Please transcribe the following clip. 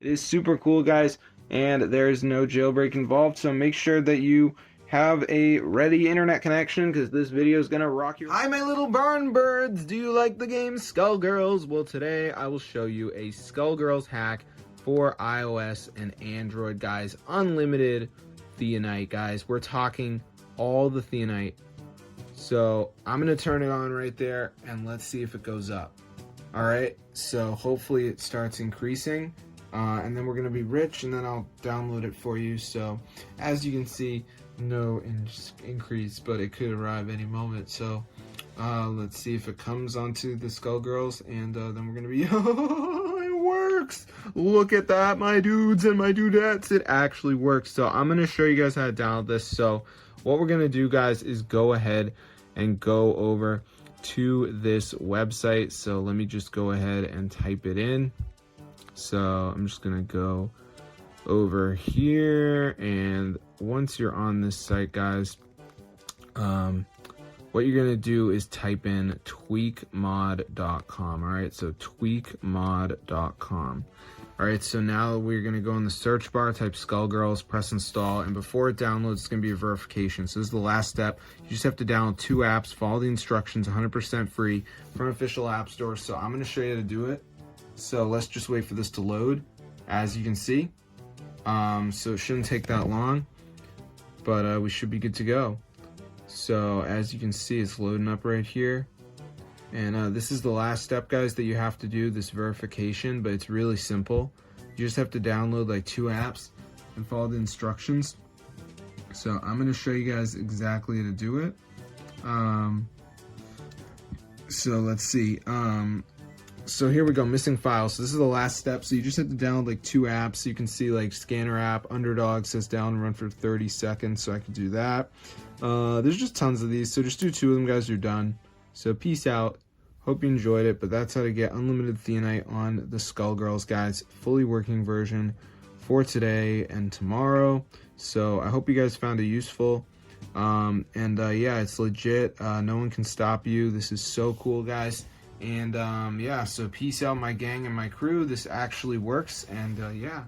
It is super cool, guys, and there's no jailbreak involved, so make sure that you have a ready internet connection because this video is gonna rock your— Hi, my little barn birds! Do you like the game Skullgirls? Well, today I will show you a Skullgirls hack for iOS and Android, guys. Unlimited Theonite, guys. We're talking all the Theonite. So I'm gonna turn it on right there, and let's see if it goes up. All right, so hopefully it starts increasing. And then we're going to be rich, and then I'll download it for you. So as you can see, no increase, but it could arrive any moment. So let's see if it comes onto the Skullgirls, and then we're going to be it works. Look at that, my dudes and my dudettes. It actually works. So I'm going to show you guys how to download this. So what we're going to do, guys, is go ahead and go over to this website. So let me just go ahead and type it in. So I'm just gonna go over here, and once you're on this site, guys, what you're gonna do is type in tweakmod.com. all right, so tweakmod.com. all right, so now we're gonna go in the search bar, type Skullgirls, press install, and before it downloads, it's gonna be a verification. So this is the last step. You just have to download 2 apps, follow the instructions, 100% free from official app store. So I'm gonna show you how to do it. So let's just wait for this to load, as you can see. So it shouldn't take that long, but we should be good to go. So as you can see, it's loading up right here. And this is the last step, guys, that you have to do, this verification, but it's really simple. You just have to download like 2 apps and follow the instructions. So I'm gonna show you guys exactly how to do it. So let's see. So here we go, missing files. So this is the last step. So you just have to download like 2 apps. So you can see like Scanner app, Underdog says down and run for 30 seconds. So I can do that. There's just tons of these. So just do 2 of them, guys, you're done. So peace out. Hope you enjoyed it. But that's how to get unlimited Theonite on the Skullgirls, guys. Fully working version for today and tomorrow. So I hope you guys found it useful. Yeah, it's legit. No one can stop you. This is so cool, guys. And yeah, so peace out, my gang and my crew. This actually works, and yeah.